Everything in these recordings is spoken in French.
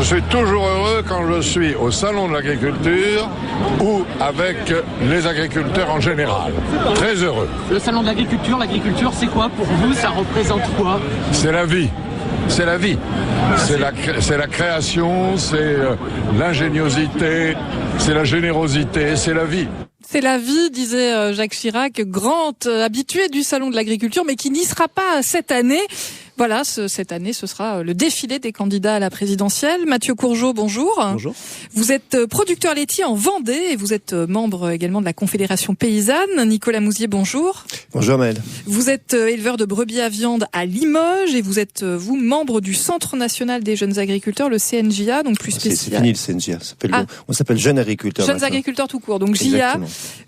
Je suis toujours heureux quand je suis au salon de l'agriculture ou avec les agriculteurs en général. Très heureux. Le salon de l'agriculture, c'est quoi pour vous? Ça représente quoi? C'est la vie. C'est la vie. C'est la création, c'est l'ingéniosité, c'est la générosité, c'est la vie. C'est la vie, disait Jacques Chirac, grand habitué du salon de l'agriculture, mais qui n'y sera pas cette année. Voilà, cette année, ce sera le défilé des candidats à la présidentielle. Mathieu Courgeot, bonjour. Bonjour. Vous êtes producteur laitier en Vendée et vous êtes membre également de la Confédération paysanne. Nicolas Mouzier, bonjour. Bonjour Maëlle. Vous êtes éleveur de brebis à viande à Limoges et vous êtes, vous, membre du Centre national des jeunes agriculteurs, le CNJA, donc plus spécial. C'est fini le CNJA, on s'appelle jeunes agriculteurs. Jeunes agriculteurs tout court, donc JA.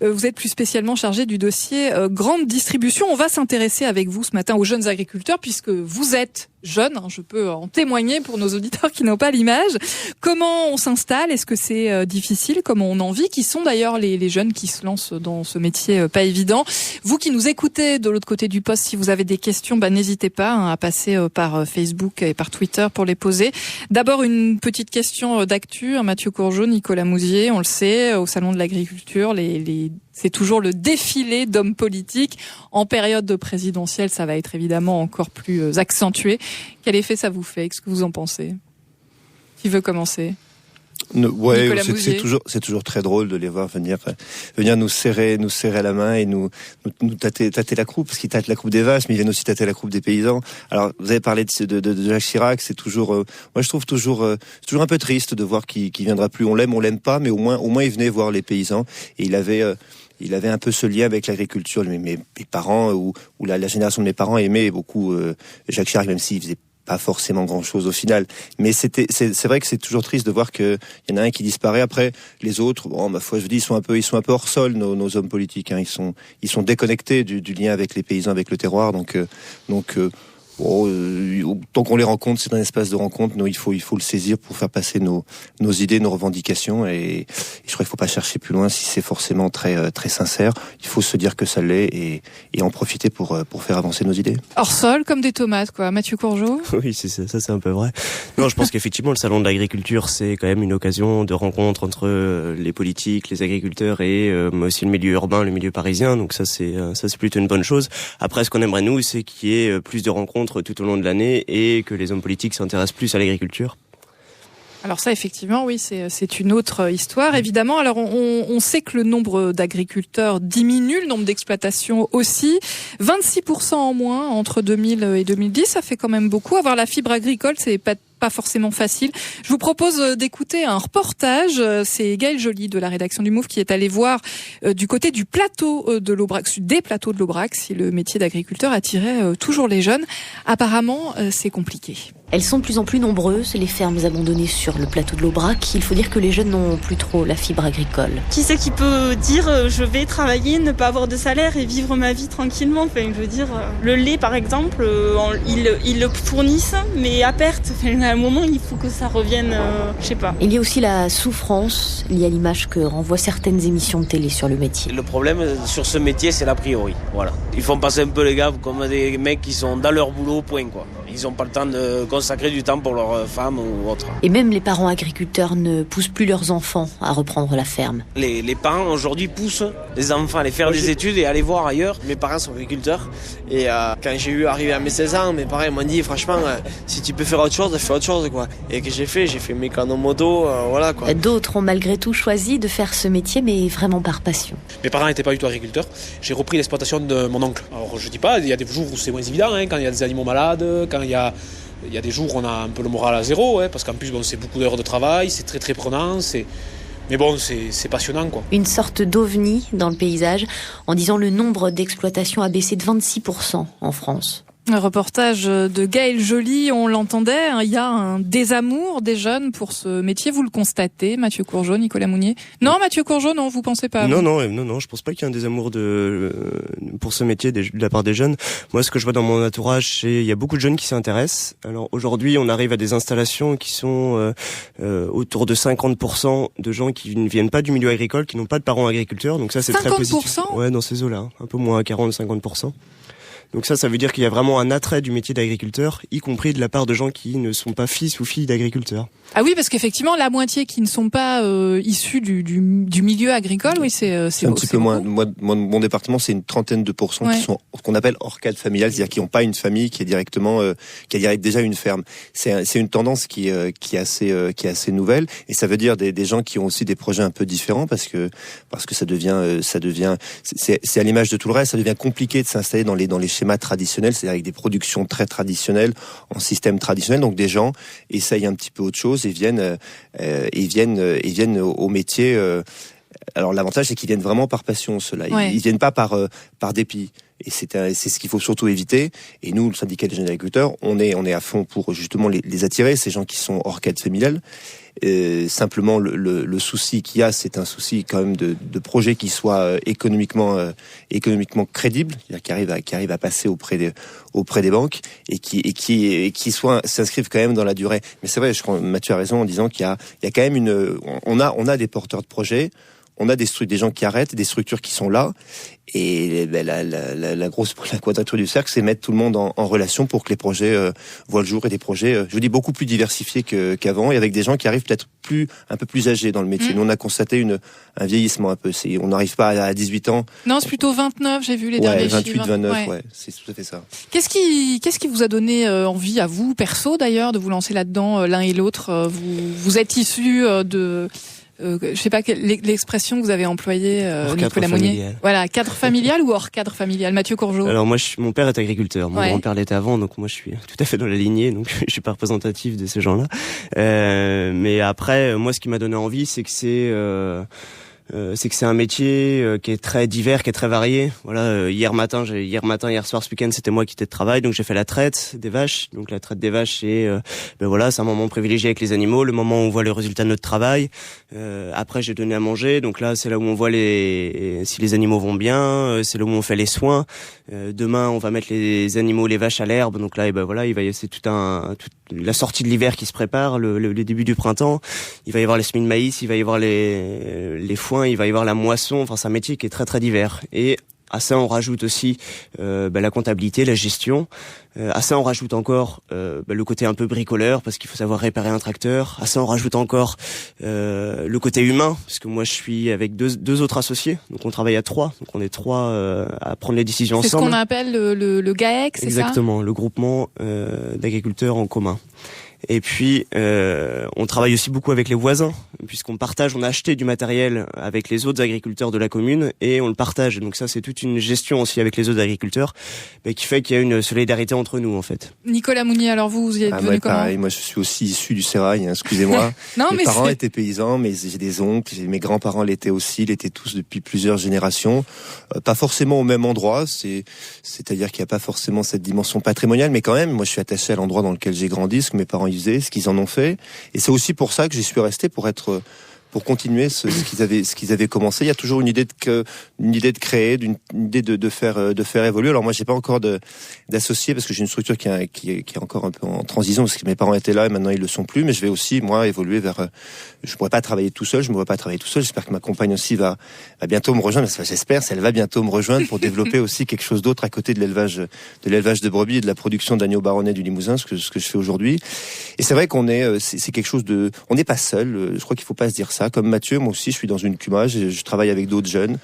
Vous êtes plus spécialement chargé du dossier grande distribution. On va s'intéresser avec vous ce matin aux jeunes agriculteurs puisque vous êtes jeune, je peux en témoigner pour nos auditeurs qui n'ont pas l'image. Comment on s'installe? Est-ce que c'est difficile? Comment on en vit? Qui sont d'ailleurs les jeunes qui se lancent dans ce métier pas évident? Vous qui nous écoutez de l'autre côté du poste, si vous avez des questions, n'hésitez pas à passer par Facebook et par Twitter pour les poser. D'abord, une petite question d'actu. Mathieu Courgeot, Nicolas Mouzier, on le sait, au Salon de l'Agriculture, c'est toujours le défilé d'hommes politiques. En période de présidentielle, ça va être évidemment encore plus accentué. Quel effet ça vous fait? Qu'est-ce que vous en pensez? Qui veut commencer? Ouais, c'est toujours très drôle de les voir venir nous serrer la main et nous tâter la croupe, parce qu'ils tâtent la croupe des vaches, mais ils viennent aussi tâter la croupe des paysans. Alors, vous avez parlé de Jacques Chirac, c'est toujours, moi je trouve toujours un peu triste de voir qu'il viendra plus. On l'aime pas, mais au moins il venait voir les paysans et il avait un peu ce lien avec l'agriculture. Mes parents ou la génération de mes parents aimaient beaucoup Jacques Chirac, même s'il faisait pas forcément grand chose au final, mais c'est vrai que c'est toujours triste de voir que il y en a un qui disparaît. Après les autres, ma foi, je vous dis, ils sont un peu hors sol, nos hommes politiques, hein. Ils sont déconnectés du lien avec les paysans, avec le terroir, donc tant qu'on les rencontre, c'est un espace de rencontre. Nous, il faut le saisir pour faire passer nos idées, nos revendications. Et je crois qu'il faut pas chercher plus loin si c'est forcément très très sincère. Il faut se dire que ça l'est et en profiter pour faire avancer nos idées. Hors sol, comme des tomates, quoi. Mathieu Courgeot. Oui, ça c'est un peu vrai. Non, je pense qu'effectivement le salon de l'agriculture, c'est quand même une occasion de rencontre entre les politiques, les agriculteurs et aussi le milieu urbain, le milieu parisien. Donc ça c'est plutôt une bonne chose. Après, ce qu'on aimerait nous, c'est qu'il y ait plus de rencontres tout au long de l'année et que les hommes politiques s'intéressent plus à l'agriculture. Alors ça, effectivement, oui, c'est une autre histoire, évidemment. Alors, on sait que le nombre d'agriculteurs diminue, le nombre d'exploitations aussi. 26% en moins entre 2000 et 2010, ça fait quand même beaucoup. Avoir la fibre agricole, c'est pas forcément facile. Je vous propose d'écouter un reportage. C'est Gaël Joly de la rédaction du Mouv'e qui est allé voir du côté du plateau de l'Aubrac, des plateaux de l'Aubrac, si le métier d'agriculteur attirait toujours les jeunes. Apparemment, c'est compliqué. Elles sont de plus en plus nombreuses, les fermes abandonnées sur le plateau de l'Aubrac. Il faut dire que les jeunes n'ont plus trop la fibre agricole. Qui c'est qui peut dire je vais travailler, ne pas avoir de salaire et vivre ma vie tranquillement? Enfin, je veux dire, le lait par exemple, ils le fournissent, mais à perte. Enfin, à un moment, il faut que ça revienne, je sais pas. Il y a aussi la souffrance liée à l'image que renvoient certaines émissions de télé sur le métier. Le problème sur ce métier, c'est l'a priori. Voilà. Ils font passer un peu les gars comme des mecs qui sont dans leur boulot, point quoi. Ils n'ont pas le temps de consacrer du temps pour leurs femmes ou autre. Et même les parents agriculteurs ne poussent plus leurs enfants à reprendre la ferme. Les parents aujourd'hui poussent les enfants à aller faire des études et à aller voir ailleurs. Mes parents sont agriculteurs et quand j'ai eu arrivé à mes 16 ans, mes parents m'ont dit franchement si tu peux faire autre chose, fais autre chose quoi. Et que j'ai fait mécano moto, voilà quoi. D'autres ont malgré tout choisi de faire ce métier mais vraiment par passion. Mes parents n'étaient pas du tout agriculteurs. J'ai repris l'exploitation de mon oncle. Alors je dis pas, il y a des jours où c'est moins évident, quand il y a des animaux malades, quand il y a des jours où on a un peu le moral à zéro, parce qu'en plus c'est beaucoup d'heures de travail, c'est très très prenant, mais bon, c'est passionnant quoi. Une sorte d'ovni dans le paysage, en disant le nombre d'exploitations a baissé de 26% en France. Un reportage de Gaël Joly, on l'entendait, il y a un désamour des jeunes pour ce métier, vous le constatez, Mathieu Courgeot, Nicolas Mouzier. Non, Mathieu Courgeot, non, vous pensez pas? Non, je pense pas qu'il y ait un désamour pour ce métier de la part des jeunes. Moi, ce que je vois dans mon entourage, c'est il y a beaucoup de jeunes qui s'intéressent. Alors aujourd'hui, on arrive à des installations qui sont autour de 50% de gens qui ne viennent pas du milieu agricole, qui n'ont pas de parents agriculteurs, donc ça c'est très positif. 50%? Ouais, dans ces eaux-là, un peu moins à 40-50%. Donc ça veut dire qu'il y a vraiment un attrait du métier d'agriculteur, y compris de la part de gens qui ne sont pas fils ou filles d'agriculteurs. Ah oui, parce qu'effectivement, la moitié qui ne sont pas issus du milieu agricole, oui, c'est un petit peu moins. Mon département, c'est une trentaine de pourcents qui sont ce qu'on appelle hors cadre familial, c'est-à-dire qui n'ont pas une famille qui est directement, qui a déjà une ferme. C'est une tendance qui est assez nouvelle, et ça veut dire des gens qui ont aussi des projets un peu différents, parce que ça devient, c'est à l'image de tout le reste, ça devient compliqué de s'installer dans les schémas traditionnels, c'est-à-dire avec des productions très traditionnelles, en système traditionnel. Donc des gens essayent un petit peu autre chose et viennent au métier. Alors l'avantage, c'est qu'ils viennent vraiment par passion, ceux-là. Ils viennent pas par dépit. Et c'est ce qu'il faut surtout éviter. Et nous, le syndicat des jeunes agriculteurs, on est à fond pour justement les attirer, ces gens qui sont hors cadre familial. Simplement, le souci qu'il y a, c'est un souci quand même de projets qui soient économiquement crédibles, c'est-à-dire qui arrivent à passer auprès des banques et qui s'inscrivent quand même dans la durée. Mais c'est vrai, je crois Mathieu a raison en disant qu'il y a quand même on a des porteurs de projets. On a des gens qui arrêtent, des structures qui sont là, et la quadrature du cercle, c'est mettre tout le monde en relation pour que les projets voient le jour, et des projets, je vous dis, beaucoup plus diversifiés qu'avant, et avec des gens qui arrivent peut-être un peu plus âgés dans le métier. Nous, on a constaté un vieillissement un peu. On n'arrive pas à 18 ans. Non, c'est plutôt 29, j'ai vu les derniers 28, chiffres. 29, ouais, c'est tout à fait ça. Qu'est-ce qui vous a donné envie, à vous, perso d'ailleurs, de vous lancer là-dedans, l'un et l'autre? Vous êtes issus de... je sais pas l'expression que vous avez employée, Nicolas Monnier. Voilà, cadre familial ou hors cadre familial, Mathieu Courgeot? Alors moi, mon père est agriculteur, mon grand-père l'était avant, donc moi je suis tout à fait dans la lignée, donc je suis pas représentatif de ces gens-là. Mais après, moi, ce qui m'a donné envie, c'est que c'est un métier qui est très divers, qui est très varié. Voilà, hier soir, ce week-end, c'était moi qui étais de travail, donc j'ai fait la traite des vaches. Donc la traite des vaches, c'est c'est un moment privilégié avec les animaux, le moment où on voit le résultat de notre travail. Après, j'ai donné à manger, donc là, c'est là où on voit si les animaux vont bien, c'est là où on fait les soins. Demain, on va mettre les animaux, les vaches à l'herbe, donc là, c'est toute la sortie de l'hiver qui se prépare, le début du printemps. Il va y avoir les semis de maïs, il va y avoir les foins, il va y avoir la moisson. Enfin, c'est un métier qui est très très divers. Et à ça, on rajoute aussi la comptabilité, la gestion. À ça, on rajoute encore le côté un peu bricoleur, parce qu'il faut savoir réparer un tracteur. À ça, on rajoute encore le côté humain, parce que moi, je suis avec deux autres associés. Donc, on travaille à 3. Donc, on est 3 à prendre les décisions ensemble. C'est ce qu'on appelle le GAEC, c'est ça? Exactement, le groupement d'agriculteurs en commun. Et puis, on travaille aussi beaucoup avec les voisins, puisqu'on partage, on a acheté du matériel avec les autres agriculteurs de la commune, et on le partage. Donc ça, c'est toute une gestion aussi avec les autres agriculteurs, qui fait qu'il y a une solidarité entre nous, en fait. Nicolas Mounier, alors vous y êtes venu comment? Pareil, moi je suis aussi issu du sérail, excusez-moi. Mes parents étaient paysans, mais j'ai des oncles, mes grands-parents l'étaient aussi, ils l'étaient tous depuis plusieurs générations. Pas forcément au même endroit, c'est-à-dire qu'il n'y a pas forcément cette dimension patrimoniale, mais quand même, moi je suis attaché à l'endroit dans lequel j'ai grandi, ce que mes parents ce qu'ils en ont fait, et c'est aussi pour ça que j'y suis resté, pour continuer ce qu'ils avaient commencé. Il y a toujours une idée de créer, une idée de faire évoluer. Alors moi, j'ai pas encore d'associé, parce que j'ai une structure qui est encore un peu en transition, parce que mes parents étaient là et maintenant ils le sont plus. Mais je vais aussi moi évoluer vers. Je pourrais pas travailler tout seul. Je me vois pas travailler tout seul. J'espère que ma compagne aussi va bientôt me rejoindre. J'espère, elle va bientôt me rejoindre pour développer aussi quelque chose d'autre à côté de l'élevage de brebis et de la production d'agneaux baronnais du Limousin, ce que je fais aujourd'hui. Et c'est vrai qu'on c'est quelque chose de. On n'est pas seul. Je crois qu'il faut pas se dire ça. Comme Mathieu, moi aussi, je suis dans une CUMA, je travaille avec d'autres jeunes,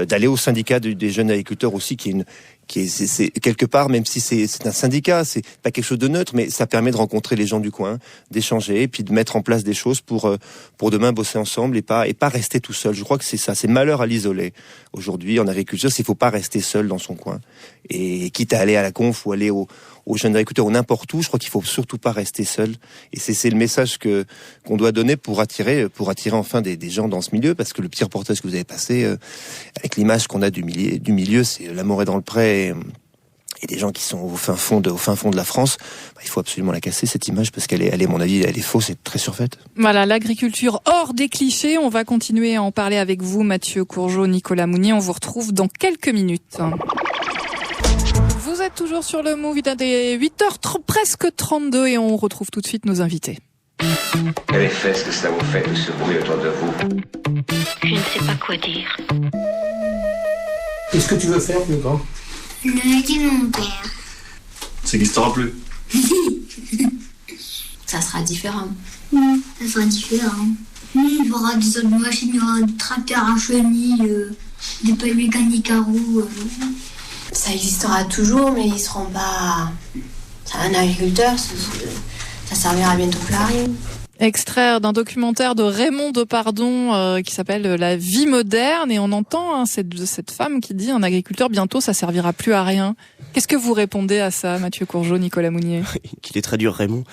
d'aller au syndicat des jeunes agriculteurs aussi, qui est quelque part, même si c'est un syndicat, c'est pas quelque chose de neutre, mais ça permet de rencontrer les gens du coin, d'échanger, et puis de mettre en place des choses pour demain bosser ensemble et pas rester tout seul. Je crois que c'est ça, c'est malheur à l'isolé. Aujourd'hui, en agriculture, il faut pas rester seul dans son coin. Et quitte à aller à la conf ou aller aux jeunes agriculteurs ou n'importe où, je crois qu'il faut surtout pas rester seul. Et c'est le message qu'on doit donner pour attirer enfin des gens dans ce milieu, parce que le petit reportage que vous avez passé, avec l'image qu'on a du milieu, c'est l'amour est dans le pré, et des gens qui sont au fin fond de la France, il faut absolument la casser, cette image, parce qu'elle est, à mon avis, elle est fausse et très surfaite. Voilà, l'agriculture hors des clichés. On va continuer à en parler avec vous, Mathieu Courgeot, Nicolas Mounier. On vous retrouve dans quelques minutes. Vous êtes toujours sur le Move, il est des 8h presque 32, et on retrouve tout de suite nos invités. Quel effet est-ce que ça vous fait, tout ce bruit autour de vous? Je ne sais pas quoi dire. Qu'est-ce que tu veux faire, plus grand? Le métier de mon père. Ça n'existera plus. Ça sera différent. Ça sera différent. Il y aura des autres machines, il y aura des tracteurs à chenilles, des pelles mécaniques à roues. Ça existera toujours, mais ils seront pas... Un agriculteur, ça servira bientôt plus à rien. Extraire d'un documentaire de Raymond Depardon qui s'appelle La vie moderne, et on entend cette femme qui dit un agriculteur bientôt ça servira plus à rien. Qu'est-ce que vous répondez à ça, Mathieu Courgeot, Nicolas Mounier? Qu'il est très dur, Raymond.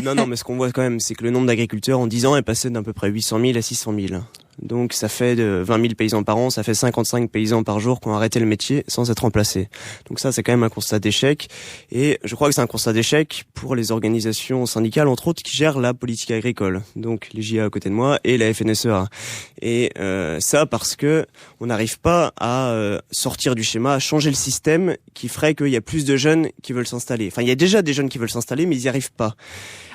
Non, mais ce qu'on voit quand même, c'est que le nombre d'agriculteurs en 10 ans est passé d'à peu près 800 000 à 600 000. Donc ça fait de 20 000 paysans par an, ça fait 55 paysans par jour qui ont arrêté le métier sans être remplacés. Donc ça, c'est quand même un constat d'échec. Et je crois que c'est un constat d'échec pour les organisations syndicales, entre autres, qui gèrent la politique agricole. Donc les JA à côté de moi et la FNSEA. Et ça parce que on n'arrive pas à sortir du schéma, à changer le système qui ferait qu'il y a plus de jeunes qui veulent s'installer. Enfin, il y a déjà des jeunes qui veulent s'installer, mais ils n'y arrivent pas.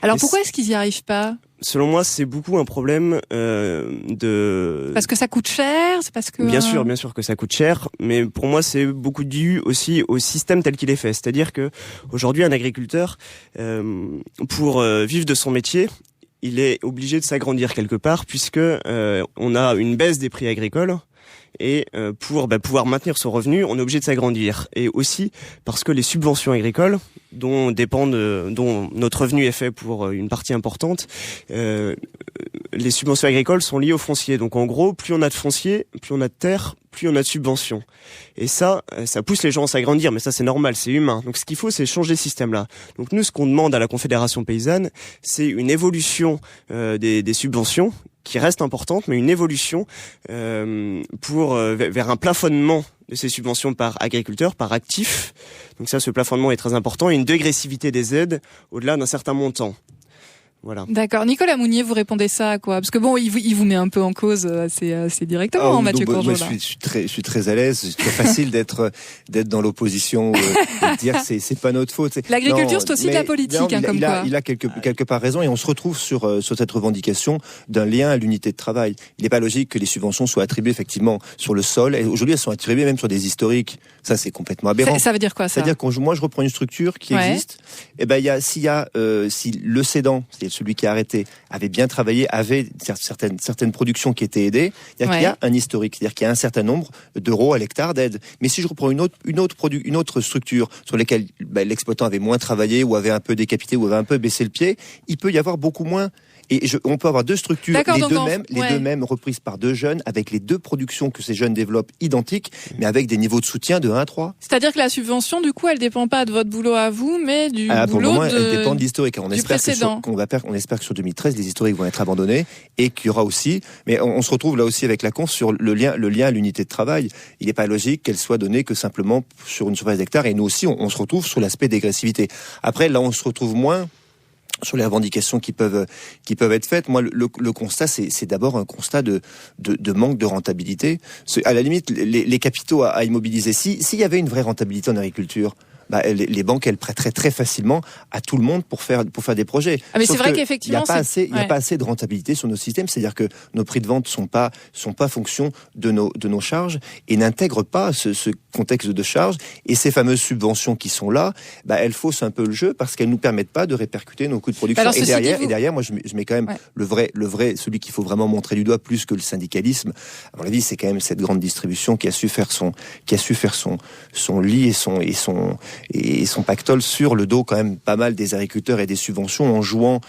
Alors pourquoi est-ce qu'ils n'y arrivent pas ? Selon moi, c'est beaucoup un problème de... Parce que ça coûte cher, c'est parce que... Bien sûr que ça coûte cher, mais pour moi, c'est beaucoup dû aussi au système tel qu'il est fait. C'est-à-dire que aujourd'hui, un agriculteur, pour vivre de son métier, il est obligé de s'agrandir quelque part, puisque on a une baisse des prix agricoles. Et pour pouvoir maintenir son revenu, on est obligé de s'agrandir. Et aussi parce que les subventions agricoles, dont notre revenu est fait pour une partie importante, les subventions agricoles sont liées au foncier. Donc en gros, plus on a de foncier, plus on a de terre, plus on a de subventions. Et ça pousse les gens à s'agrandir, mais ça c'est normal, c'est humain. Donc ce qu'il faut, c'est changer ce système-là. Donc nous, ce qu'on demande à la Confédération paysanne, c'est une évolution des subventions, qui reste importante, mais une évolution vers un plafonnement de ces subventions par agriculteur, par actif. Donc ça, ce plafonnement est très important, et une dégressivité des aides au-delà d'un certain montant. Voilà. D'accord. Nicolas Mounier, vous répondez ça à quoi? Parce que bon, il vous met un peu en cause assez directement, Mathieu Courgeot. Je suis très à l'aise. C'est très facile d'être dans l'opposition, de dire c'est pas notre faute. L'agriculture, c'est aussi de la politique, il a quelque part raison, et on se retrouve sur cette revendication d'un lien à l'unité de travail. Il n'est pas logique que les subventions soient attribuées effectivement sur le sol. Et aujourd'hui, elles sont attribuées même sur des historiques. Ça, c'est complètement aberrant. Ça veut dire quoi, ça? C'est-à-dire que moi, je reprends une structure qui existe. Et ben, si le cédant, c'est celui qui a arrêté, avait bien travaillé, avait certaines productions qui étaient aidées, il y a un historique, c'est-à-dire qu'il y a un certain nombre d'euros à l'hectare d'aide. Mais si je reprends une autre structure sur laquelle l'exploitant avait moins travaillé, ou avait un peu décapité, ou avait un peu baissé le pied, il peut y avoir beaucoup moins. Et on peut avoir deux structures, les deux mêmes reprises par deux jeunes, avec les deux productions que ces jeunes développent identiques, mais avec des niveaux de soutien de 1 à 3. C'est-à-dire que la subvention, du coup, elle dépend pas de votre boulot à vous, mais du boulot pour le moment, elle dépend de l'historique. On espère que sur 2013, les historiques vont être abandonnés, et qu'il y aura aussi, mais on se retrouve là aussi avec la Conf sur le lien à l'unité de travail. Il n'est pas logique qu'elle soit donnée que simplement sur une surface d'hectare, et nous aussi, on se retrouve sur l'aspect dégressivité. Après, là, on se retrouve moins sur les revendications qui peuvent être faites. Moi, le constat, c'est d'abord un constat de manque de rentabilité. À la limite, les capitaux à immobiliser. S'il y avait une vraie rentabilité en agriculture, les banques, elles prêteraient très facilement à tout le monde pour faire des projets. Ah, mais c'est vrai qu'effectivement, il n'y a pas assez de rentabilité sur nos systèmes. C'est-à-dire que nos prix de vente sont pas fonction de nos charges, et n'intègrent pas ce contexte de charges. Et ces fameuses subventions qui sont là, elles faussent un peu le jeu, parce qu'elles nous permettent pas de répercuter nos coûts de production. Alors, et derrière, moi, je mets quand même le vrai, celui qu'il faut vraiment montrer du doigt plus que le syndicalisme. À mon avis, c'est quand même cette grande distribution qui a su faire son lit et son pactole sur le dos quand même pas mal des agriculteurs et des subventions, en jouant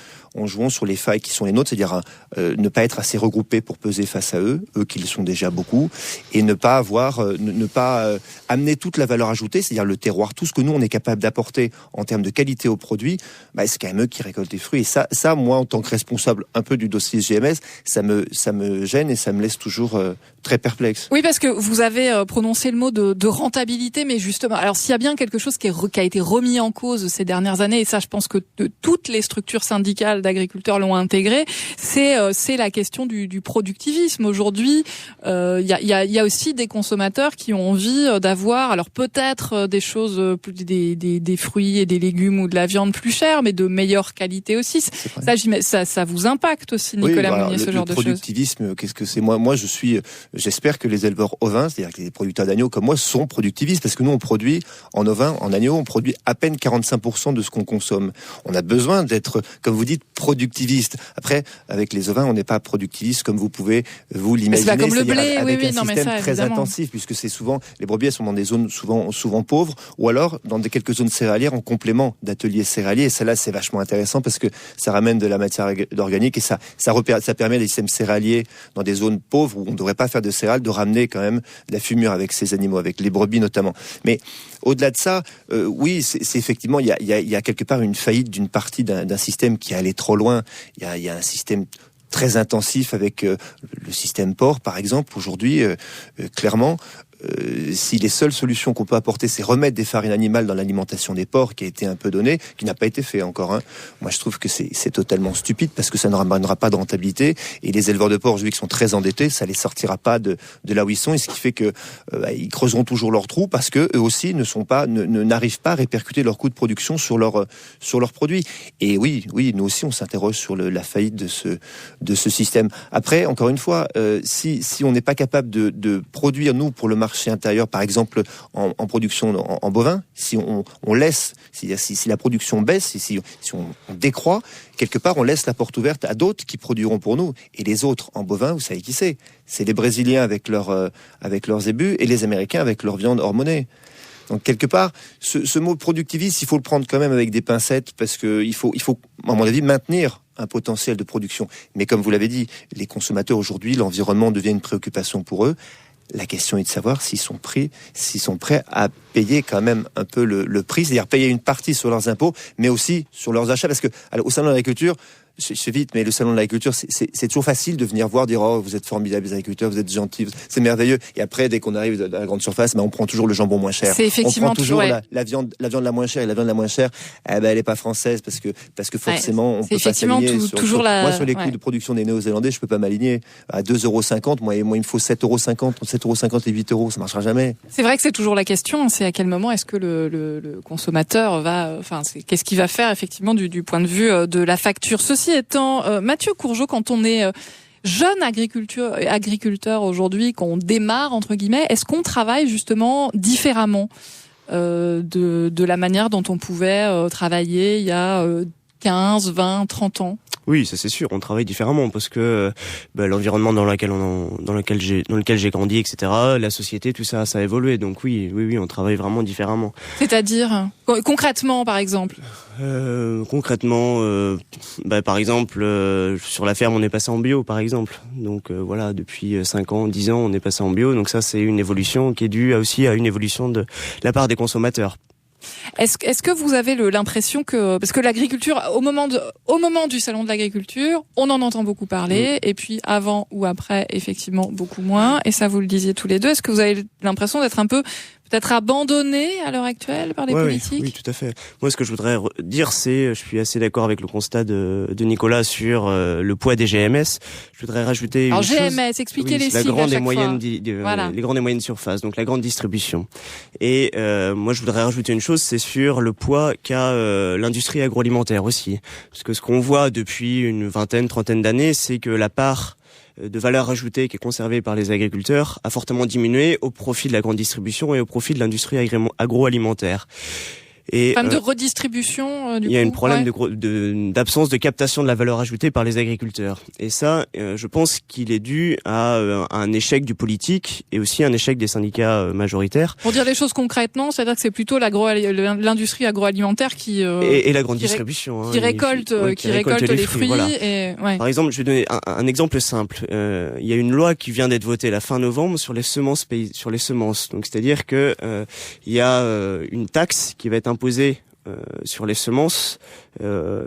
sur les failles qui sont les nôtres, c'est-à-dire ne pas être assez regroupés pour peser face à eux qui le sont déjà beaucoup, et ne pas amener toute la valeur ajoutée, c'est-à-dire le terroir, tout ce que nous on est capable d'apporter en termes de qualité au produit, c'est quand même eux qui récoltent les fruits. Et ça, moi, en tant que responsable un peu du dossier GMS, ça me gêne, et ça me laisse toujours très perplexe. Oui, parce que vous avez prononcé le mot de rentabilité, mais justement, alors s'il y a bien quelque chose qui a été remis en cause ces dernières années, et ça, je pense que de toutes les structures syndicales d'agriculteurs l'ont intégré, c'est la question du productivisme. Aujourd'hui, il y a aussi des consommateurs qui ont envie d'avoir, alors peut-être des choses, des fruits et des légumes ou de la viande plus chère, mais de meilleure qualité aussi. Ça vous impacte aussi, Nicolas Meunier, ce genre de choses. Le productivisme, qu'est-ce que c'est? Moi, j'espère que les éleveurs ovins, c'est-à-dire que les producteurs d'agneaux comme moi, sont productivistes, parce que nous, on produit en ovins, en agneaux, on produit à peine 45% de ce qu'on consomme. On a besoin d'être, comme vous dites, productiviste. Après, avec les ovins, on n'est pas productiviste comme vous pouvez vous l'imaginer. C'est pas comme le blé, avec un système très évidemment. intensif, puisque c'est souvent, les brebis, elles sont dans des zones souvent pauvres, ou alors dans quelques zones céréalières en complément d'ateliers céréaliers. Et ça, là, c'est vachement intéressant parce que ça ramène de la matière organique et ça permet à des systèmes céréaliers dans des zones pauvres où on ne devrait pas faire de céréales, de ramener quand même de la fumure avec ces animaux, avec les brebis notamment. Mais au-delà de ça, oui, c'est effectivement, il y a quelque part une faillite d'une partie d'un système qui allait trop loin. Il y a un système très intensif avec le système porc, par exemple. Aujourd'hui, clairement, si les seules solutions qu'on peut apporter, c'est remettre des farines animales dans l'alimentation des porcs, qui a été un peu donné, qui n'a pas été fait encore. Moi, je trouve que c'est totalement stupide parce que ça ne ramènera pas de rentabilité. Et les éleveurs de porcs, aujourd'hui, qui sont très endettés, ça les sortira pas de là où ils sont. Et ce qui fait que ils creuseront toujours leur trou parce que eux aussi n'arrivent pas à répercuter leurs coûts de production sur leurs produits. Et oui, nous aussi, on s'interroge sur la faillite de ce système. Après, encore une fois, si on n'est pas capable de produire, nous, pour le marché intérieur, par exemple en production en bovin, si on laisse, si la production baisse, si on décroît, quelque part on laisse la porte ouverte à d'autres qui produiront pour nous. Et les autres en bovin, vous savez qui c'est? C'est les Brésiliens avec leurs zébus et les Américains avec leur viande hormonée. Donc quelque part, ce mot productiviste, il faut le prendre quand même avec des pincettes parce que il faut, à mon avis, maintenir un potentiel de production. Mais comme vous l'avez dit, les consommateurs aujourd'hui, l'environnement devient une préoccupation pour eux. La question est de savoir s'ils sont prêts à payer quand même un peu le prix, c'est-à-dire payer une partie sur leurs impôts, mais aussi sur leurs achats. Parce que au salon de l'agriculture, je fais vite, mais le salon de l'agriculture, c'est toujours facile de venir voir, dire oh vous êtes formidables les agriculteurs, vous êtes gentils, c'est merveilleux. Et après, dès qu'on arrive à la grande surface, on prend toujours le jambon moins cher. C'est effectivement on prend toujours la viande la moins chère. Et la viande la moins chère, elle est pas française parce que forcément on peut pas s'aligner sur les coûts de production des Néo-Zélandais, je peux pas m'aligner à 2,50 €. Moi il me faut 7,50 €, entre 7,50 € et 8 €, ça marchera jamais. C'est vrai que c'est toujours la question, c'est à quel moment est-ce que le consommateur qu'est-ce qu'il va faire effectivement du point de vue de la facture. Ceci étant, Mathieu Courgeot, quand on est jeune agriculteur aujourd'hui, qu'on démarre entre guillemets, est-ce qu'on travaille justement différemment de la manière dont on pouvait travailler il y a 15, 20, 30 ans? Oui, ça c'est sûr, on travaille différemment parce que l'environnement dans lequel j'ai grandi, etc., la société, tout ça a évolué. Donc oui, on travaille vraiment différemment. C'est-à-dire concrètement, par exemple. Par exemple, sur la ferme, on est passé en bio, par exemple. Donc voilà, depuis 5 ans, 10 ans, on est passé en bio. Donc ça, c'est une évolution qui est due aussi à une évolution de la part des consommateurs. Est-ce que vous avez l'impression que, parce que l'agriculture, au moment du salon de l'agriculture, on en entend beaucoup parler, et puis avant ou après, effectivement, beaucoup moins, et ça vous le disiez tous les deux, est-ce que vous avez l'impression d'être un peu peut-être abandonné à l'heure actuelle par les politiques? Oui, tout à fait. Moi, ce que je voudrais dire, je suis assez d'accord avec le constat de Nicolas sur le poids des GMS. Je voudrais rajouter une chose. GMS, expliquez les sigles à chaque fois. Les grandes et moyennes surfaces, donc la grande distribution. Et moi, je voudrais rajouter une chose, c'est sur le poids qu'a l'industrie agroalimentaire aussi. Parce que ce qu'on voit depuis une vingtaine, trentaine d'années, c'est que la part de valeur ajoutée qui est conservée par les agriculteurs a fortement diminué au profit de la grande distribution et au profit de l'industrie agroalimentaire. Et de redistribution il y a un problème d'absence de captation de la valeur ajoutée par les agriculteurs. Et ça, je pense qu'il est dû à un échec du politique et aussi un échec des syndicats majoritaires. Pour dire les choses concrètement, c'est-à-dire que c'est plutôt l'industrie agroalimentaire qui et la grande distribution qui récolte les fruits. Voilà. Par exemple, je vais donner un exemple simple. Il y a une loi qui vient d'être votée la fin novembre sur les semences Donc c'est-à-dire que il y a une taxe qui va être imposée sur les semences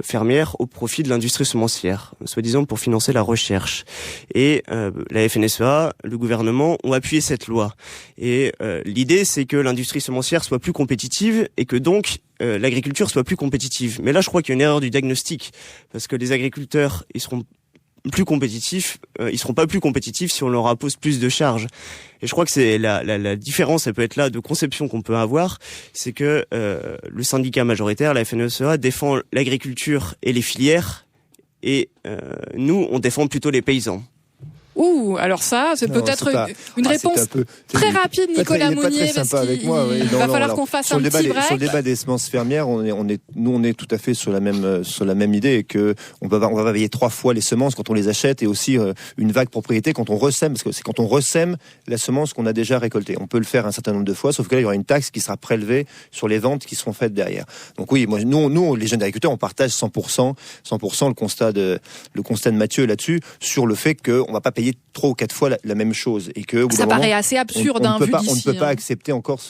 fermières au profit de l'industrie semencière, soi-disant pour financer la recherche. Et la FNSEA, le gouvernement ont appuyé cette loi. Et l'idée, c'est que l'industrie semencière soit plus compétitive et que donc l'agriculture soit plus compétitive. Mais là, je crois qu'il y a une erreur du diagnostic, parce que les agriculteurs, ils seront plus compétitifs, ils seront pas plus compétitifs si on leur impose plus de charges. Et je crois que c'est la différence, elle peut être là de conception qu'on peut avoir, c'est que le syndicat majoritaire, la FNSEA, défend l'agriculture et les filières, et nous, on défend plutôt les paysans. Ouh, alors ça, c'est peut-être une réponse très rapide, Nicolas Mounier, parce qu'il va falloir qu'on fasse un petit break. Sur le débat des semences fermières, on est tout à fait sur la même idée, et que on va payer 3 fois les semences quand on les achète, et aussi une vague propriété quand on ressème, parce que c'est quand on ressème la semence qu'on a déjà récoltée. On peut le faire un certain nombre de fois, sauf que là, il y aura une taxe qui sera prélevée sur les ventes qui seront faites derrière. Donc oui, moi, nous, les jeunes agriculteurs, on partage 100% le constat de Mathieu là-dessus, sur le fait qu'on va pas payer 3 ou 4 fois la même chose, et que ça paraît assez absurde on ne peut pas accepter encore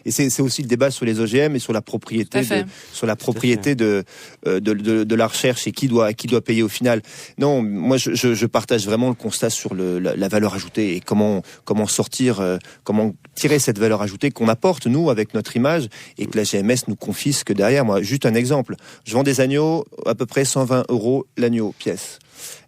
et c'est aussi le débat sur les OGM et sur la propriété de la recherche, et qui doit payer au final. Non, moi je partage vraiment le constat sur la valeur ajoutée, et comment tirer cette valeur ajoutée qu'on apporte nous avec notre image, et que la GMS nous confisque derrière. Moi, juste un exemple, je vends des agneaux à peu près 120 € l'agneau pièce.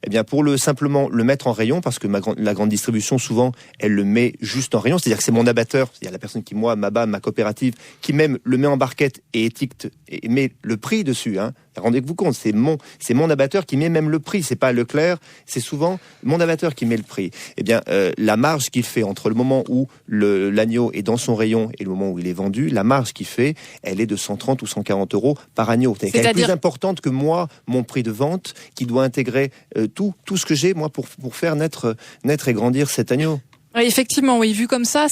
Eh bien, pour simplement le mettre en rayon, parce que la grande distribution, souvent, elle le met juste en rayon, c'est-à-dire que c'est mon abatteur, c'est-à-dire la personne qui, moi, m'abat, ma coopérative, qui même le met en barquette et étiquette et met le prix dessus, hein. Rendez-vous compte, c'est mon abatteur qui met même le prix, c'est pas Leclerc, c'est souvent mon abatteur qui met le prix. Eh bien, la marge qu'il fait entre le moment où l'agneau est dans son rayon et le moment où il est vendu, la marge qu'il fait, elle est de 130 ou 140 € par agneau. C'est plus importante que moi, mon prix de vente, qui doit intégrer tout ce que j'ai, moi, pour faire naître et grandir cet agneau. Oui, effectivement, oui, vu comme ça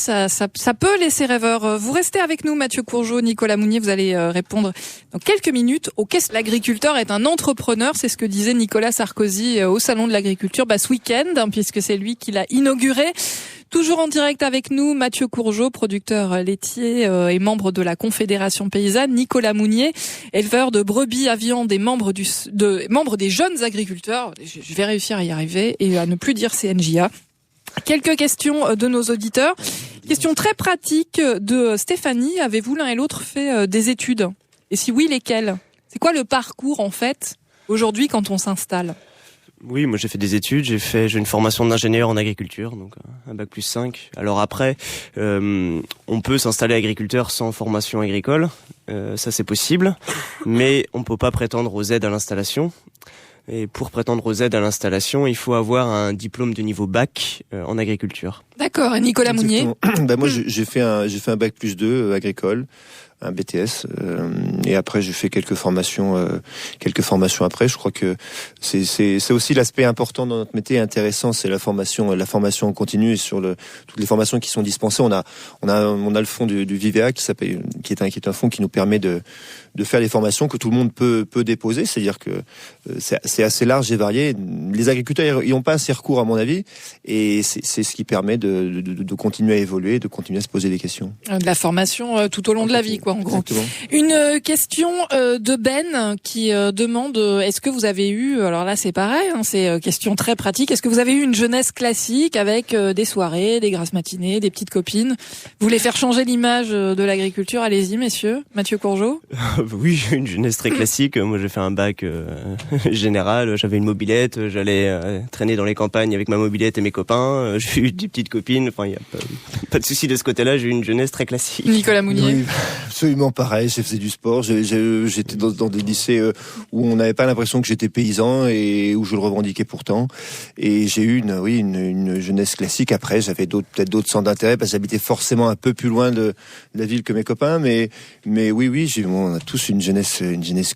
peut laisser rêveur. Vous restez avec nous, Mathieu Courgeot, Nicolas Mounier, vous allez répondre dans quelques minutes aux questions. L'agriculteur est un entrepreneur, c'est ce que disait Nicolas Sarkozy au Salon de l'Agriculture ce week-end, puisque c'est lui qui l'a inauguré. Toujours en direct avec nous, Mathieu Courgeot, producteur laitier et membre de la Confédération paysanne, Nicolas Mounier, éleveur de brebis à viande et membre des jeunes agriculteurs. Je vais réussir à y arriver et à ne plus dire CNJA. Quelques questions de nos auditeurs. Question très pratique de Stéphanie. Avez-vous l'un et l'autre fait des études? Et si oui, lesquelles? C'est quoi le parcours, en fait, aujourd'hui, quand on s'installe? Oui, moi j'ai fait des études, j'ai une formation d'ingénieur en agriculture, donc un bac plus 5. Alors après, on peut s'installer agriculteur sans formation agricole, ça c'est possible, mais on peut pas prétendre aux aides à l'installation. Et pour prétendre aux aides à l'installation, il faut avoir un diplôme de niveau bac en agriculture. D'accord. Et Nicolas Mounier? Moi, j'ai fait un bac plus 2 agricole, un BTS, et après j'ai fait quelques formations après. Je crois que c'est aussi l'aspect important dans notre métier, intéressant, c'est la formation continue, et sur toutes les formations qui sont dispensées. On a le fonds du Vivea qui est un fonds qui nous permet de faire les formations que tout le monde peut déposer, c'est-à-dire que c'est assez large et varié. Les agriculteurs ils n'ont pas assez recours, à mon avis, et c'est ce qui permet de continuer à évoluer, de continuer à se poser des questions. De la formation tout au long de la vie, quoi, en gros. Exactement. Une question de Ben qui demande est-ce que vous avez eu, alors là c'est pareil, c'est question très pratique, est-ce que vous avez eu une jeunesse classique avec des soirées, des grasses matinées, des petites copines? Vous voulez faire changer l'image de l'agriculture? Allez-y, messieurs. Mathieu Courgeot? Oui, j'ai une jeunesse très classique. Moi, j'ai fait un bac général. J'avais une mobilette. J'allais traîner dans les campagnes avec ma mobilette et mes copains. J'ai eu des petites copines. Enfin, il y a pas de souci de ce côté-là. J'ai eu une jeunesse très classique. Nicolas Mounier? Oui, absolument pareil. J'ai fait du sport. J'étais dans des lycées où on n'avait pas l'impression que j'étais paysan et où je le revendiquais pourtant. Et j'ai eu une jeunesse classique. Après, j'avais peut-être d'autres centres d'intérêt parce que j'habitais forcément un peu plus loin de la ville que mes copains. Mais oui, on a tous une jeunesse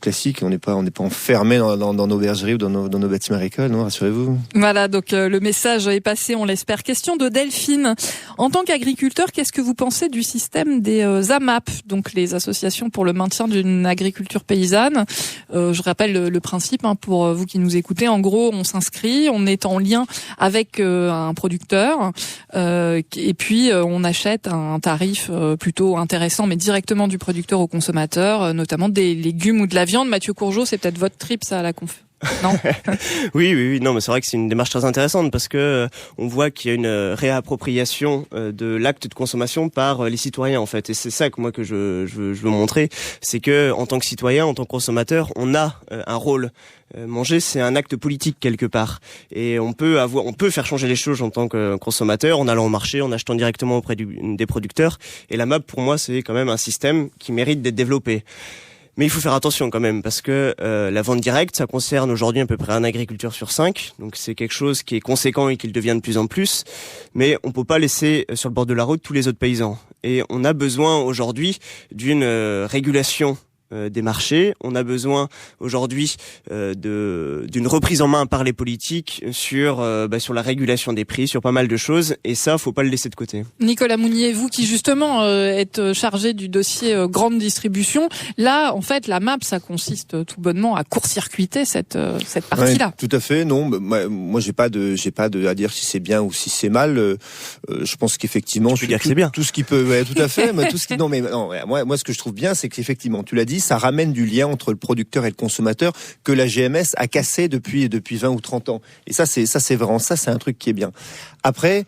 classique. On n'est pas enfermés dans nos bergeries ou dans nos bâtiments agricoles, non, rassurez-vous. Voilà, donc le message est passé, on l'espère. Question de Delphine. En tant qu'agriculteur, qu'est-ce que vous pensez du système des AMAP, donc les associations pour le maintien d'une agriculture paysanne? Je rappelle le principe pour vous qui nous écoutez. En gros, on s'inscrit, on est en lien avec un producteur et puis on achète un tarif plutôt intéressant, mais directement du producteur au consommateur, notamment des légumes ou de la viande. Mathieu Courgeot, c'est peut-être votre trip, ça, à la conf. Non. Oui, non, mais c'est vrai que c'est une démarche très intéressante parce que on voit qu'il y a une réappropriation de l'acte de consommation par les citoyens en fait, et c'est ça que moi que je veux montrer, c'est que en tant que citoyen, en tant que consommateur, on a un rôle. Manger, c'est un acte politique quelque part, et on peut faire changer les choses en tant que consommateur en allant au marché, en achetant directement auprès des producteurs. Et la MAP, pour moi, c'est quand même un système qui mérite d'être développé. Mais il faut faire attention quand même, parce que la vente directe, ça concerne aujourd'hui à peu près un agriculteur sur 5, donc c'est quelque chose qui est conséquent et qui le devient de plus en plus. Mais on peut pas laisser sur le bord de la route tous les autres paysans. Et on a besoin aujourd'hui d'une régulation des marchés. On a besoin aujourd'hui d'une reprise en main par les politiques sur la régulation des prix, sur pas mal de choses, et ça, faut pas le laisser de côté. Nicolas Mounier, vous qui justement êtes chargé du dossier grande distribution, là, en fait, la MAP, ça consiste tout bonnement à court-circuiter cette partie-là. Ouais, tout à fait. Non, moi, j'ai pas à dire si c'est bien ou si c'est mal. Je pense qu'effectivement, tu peux dire que c'est bien. Tout ce qui peut, ouais, tout à fait. Mais tout ce qui, moi, ce que je trouve bien, c'est qu'effectivement, tu l'as dit, ça ramène du lien entre le producteur et le consommateur que la GMS a cassé depuis 20 ou 30 ans. Et ça, c'est vraiment ça, c'est un truc qui est bien. Après,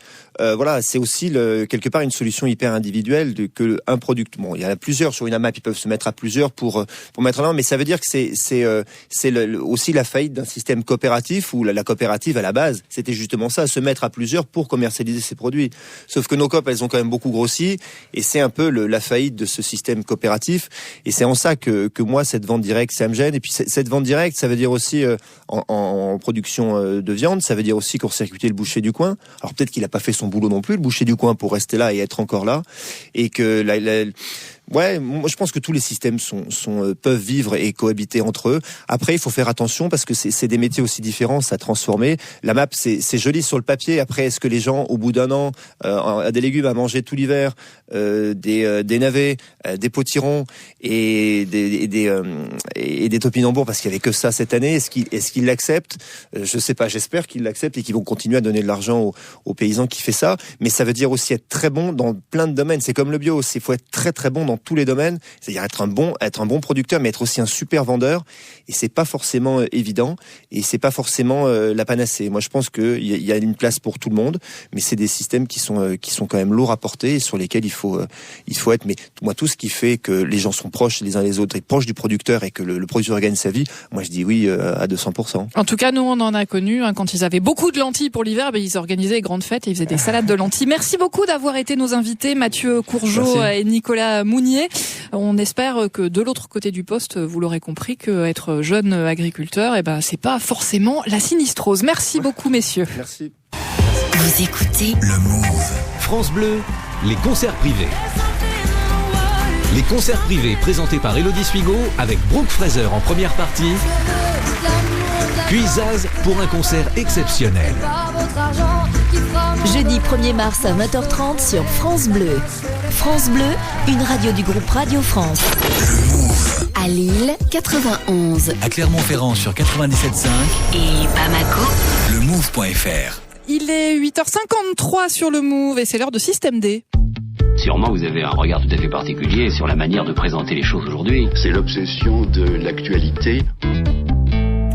c'est aussi quelque part une solution hyper individuelle que un producteur. Bon, il y en a plusieurs sur une AMAP, ils peuvent se mettre à plusieurs pour mettre en avant, mais ça veut dire que c'est aussi la faillite d'un système coopératif où la coopérative à la base, c'était justement ça, se mettre à plusieurs pour commercialiser ses produits. Sauf que nos coop, elles ont quand même beaucoup grossi, et c'est un peu la faillite de ce système coopératif. Et c'est en ça que moi, cette vente directe, ça me gêne. Et puis cette vente directe, ça veut dire aussi en production de viande, ça veut dire aussi court-circuiter le boucher du coin. Alors peut-être qu'il a pas fait son boulot non plus, le boucher du coin, pour rester là et être encore là, et que ouais, moi je pense que tous les systèmes peuvent vivre et cohabiter entre eux. Après, il faut faire attention parce que c'est des métiers aussi différents, ça a transformé. La MAP, c'est joli sur le papier. Après, est-ce que les gens, au bout d'un an, des légumes à manger tout l'hiver, des navets, des potirons et des topinambours, parce qu'il y avait que ça cette année, est-ce qu'ils l'acceptent? Je sais pas. J'espère qu'ils l'acceptent et qu'ils vont continuer à donner de l'argent aux paysans qui fait ça. Mais ça veut dire aussi être très bon dans plein de domaines. C'est comme le bio aussi. Il faut être très très bon dans tous les domaines, c'est-à-dire être un bon producteur, mais être aussi un super vendeur. Et c'est pas forcément évident, et c'est pas forcément la panacée. Moi, je pense qu'il y a une place pour tout le monde, mais c'est des systèmes qui sont quand même lourds à porter et sur lesquels il faut être. Mais moi, tout ce qui fait que les gens sont proches les uns les autres et proches du producteur et que le producteur gagne sa vie, moi, je dis oui à 200%. En tout cas, nous, on en a connu quand ils avaient beaucoup de lentilles pour l'hiver, ils organisaient des grandes fêtes et ils faisaient des salades de lentilles. Merci beaucoup d'avoir été nos invités, Mathieu Courgeot et Nicolas Mounier. On espère que de l'autre côté du poste, vous l'aurez compris, que être jeune agriculteur, c'est pas forcément la sinistrose. Merci beaucoup, messieurs. Merci. Vous écoutez le Move. France Bleu, les concerts privés. Les concerts privés présentés par Élodie Suigo avec Brooke Fraser en première partie. Puis Zaz pour un concert exceptionnel. Jeudi 1er mars à 20h30 sur France Bleu. France Bleu, une radio du groupe Radio France. Le Move. À Lille, 91. À Clermont-Ferrand sur 97.5. Et Bamako. LeMove.fr. Il est 8h53 sur le Move et c'est l'heure de Système D. Sûrement, vous avez un regard tout à fait particulier sur la manière de présenter les choses aujourd'hui. C'est l'obsession de l'actualité.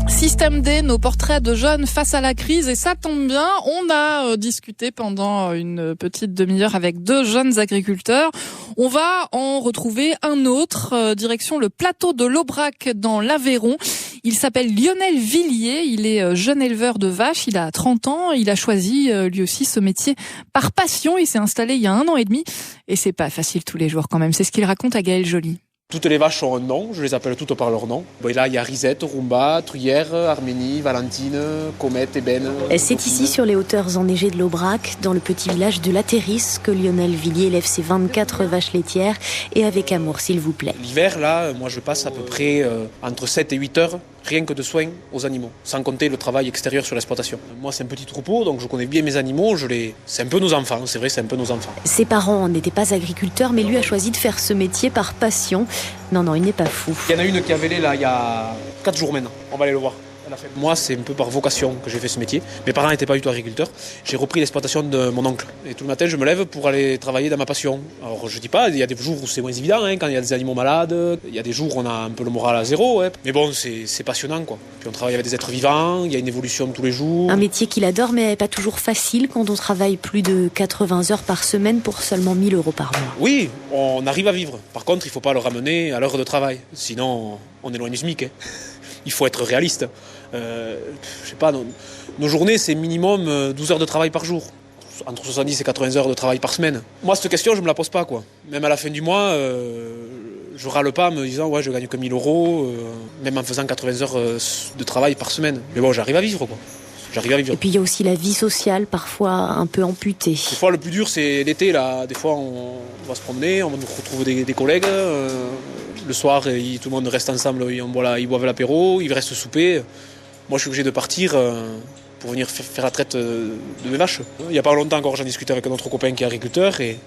Système D, nos portraits de jeunes face à la crise, et ça tombe bien, on a discuté pendant une petite demi-heure avec 2 jeunes agriculteurs. On va en retrouver un autre, direction le plateau de l'Aubrac dans l'Aveyron. Il s'appelle Lionel Villiers, il est jeune éleveur de vaches, il a 30 ans, il a choisi lui aussi ce métier par passion, il s'est installé il y a 1 an et demi, et c'est pas facile tous les jours quand même, c'est ce qu'il raconte à Gaël Joly. Toutes les vaches ont un nom, je les appelle toutes par leur nom. Bon, et là, il y a Risette, Rumba, Truyère, Arménie, Valentine, Comète, Ébène. C'est ici, sur les hauteurs enneigées de l'Aubrac, dans le petit village de La Terrisse, que Lionel Villiers élève ses 24 vaches laitières, et avec amour, s'il vous plaît. L'hiver, là, moi, je passe à peu près entre 7 et 8 heures, rien que de soins aux animaux, sans compter le travail extérieur sur l'exploitation. Moi, c'est un petit troupeau, donc je connais bien mes animaux, c'est un peu nos enfants, c'est vrai, c'est un peu nos enfants. Ses parents n'étaient pas agriculteurs, mais lui a choisi de faire ce métier par passion. Non, il n'est pas fou. Il y en a une qui a vélé, là, il y a 4 jours maintenant, on va aller le voir. Moi, c'est un peu par vocation que j'ai fait ce métier. Mes parents n'étaient pas du tout agriculteurs. J'ai repris l'exploitation de mon oncle. Et tout le matin, je me lève pour aller travailler dans ma passion. Alors, je dis pas, il y a des jours où c'est moins évident, quand il y a des animaux malades. Il y a des jours où on a un peu le moral à zéro. Mais bon, c'est passionnant, quoi. Puis on travaille avec des êtres vivants, il y a une évolution tous les jours. Un métier qu'il adore, mais pas toujours facile quand on travaille plus de 80 heures par semaine pour seulement 1 000 € par mois. Oui, on arrive à vivre. Par contre, il ne faut pas le ramener à l'heure de travail. Sinon, on est loin du SMIC. Il faut être réaliste. Je sais pas, nos journées, c'est minimum 12 heures de travail par jour. Entre 70 et 80 heures de travail par semaine. Moi, cette question, je me la pose pas, quoi. Même à la fin du mois, je râle pas en me disant, ouais, je gagne que 1 000 €, même en faisant 80 heures de travail par semaine. Mais bon, j'arrive à vivre, quoi. Et puis il y a aussi la vie sociale, parfois un peu amputée. Des fois, le plus dur, c'est l'été, là. Des fois, on va se promener, on retrouve des collègues. Le soir, tout le monde reste ensemble, ils boivent l'apéro, il reste souper. Moi, je suis obligé de partir pour venir faire la traite de mes vaches. Il n'y a pas longtemps encore, j'en discutais avec un autre copain qui est agriculteur et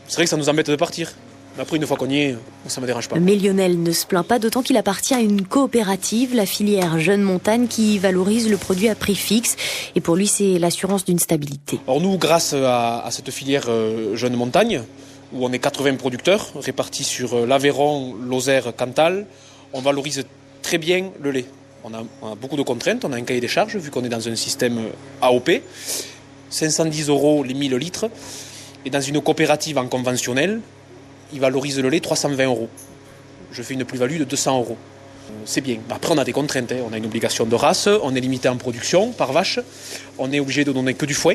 c'est vrai que ça nous embête de partir. Mais après, une fois qu'on y est, ça ne me dérange pas. Mais Lionel ne se plaint pas, d'autant qu'il appartient à une coopérative, la filière Jeune Montagne, qui valorise le produit à prix fixe. Et pour lui, c'est l'assurance d'une stabilité. Alors nous, grâce à cette filière Jeune Montagne, où on est 80 producteurs, répartis sur l'Aveyron, Lozère, Cantal, on valorise très bien le lait. On a beaucoup de contraintes, on a un cahier des charges, vu qu'on est dans un système AOP. 510 € les 1000 litres. Et dans une coopérative en conventionnel, il valorise le lait 320 €. Je fais une plus-value de 200 €. C'est bien. Après, on a des contraintes. On a une obligation de race, on est limité en production par vache, on est obligé de donner que du foin.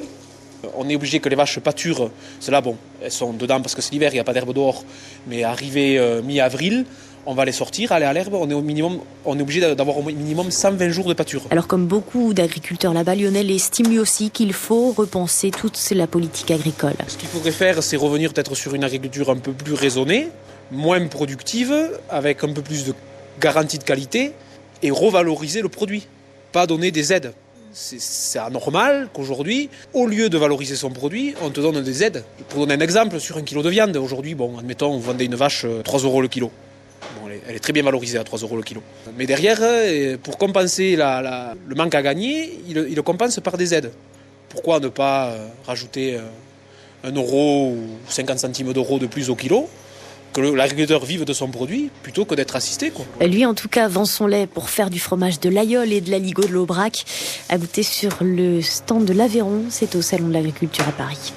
On est obligé que les vaches pâturent, celles-là, bon, elles sont dedans parce que c'est l'hiver, il n'y a pas d'herbe dehors. Mais arrivé mi-avril, on va les sortir, aller à l'herbe, on est obligé d'avoir au minimum 120 jours de pâture. Alors comme beaucoup d'agriculteurs là-bas, Lionel estime lui aussi qu'il faut repenser toute la politique agricole. Ce qu'il faudrait faire, c'est revenir peut-être sur une agriculture un peu plus raisonnée, moins productive, avec un peu plus de garantie de qualité, et revaloriser le produit, pas donner des aides. C'est anormal qu'aujourd'hui, au lieu de valoriser son produit, on te donne des aides. Pour donner un exemple, sur 1 kilo de viande, aujourd'hui, bon, admettons, on vendait une vache 3 € le kilo. Bon, elle est très bien valorisée à 3 € le kilo. Mais derrière, pour compenser le manque à gagner, il le compense par des aides. Pourquoi ne pas rajouter 1 € ou 50 centimes d'euros de plus au kilo ? Que l'agriculteur vive de son produit plutôt que d'être assisté, quoi. Lui, en tout cas, vend son lait pour faire du fromage de l'Aïol et de l'Aligot de l'Aubrac. À goûter sur le stand de l'Aveyron, c'est au Salon de l'Agriculture à Paris.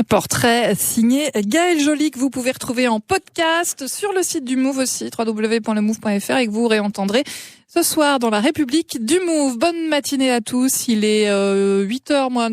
Portrait signé Gaël Joly, que vous pouvez retrouver en podcast sur le site du Move aussi, www.lemove.fr, et que vous réentendrez ce soir dans la République du Move. Bonne matinée à tous, il est 8h moins...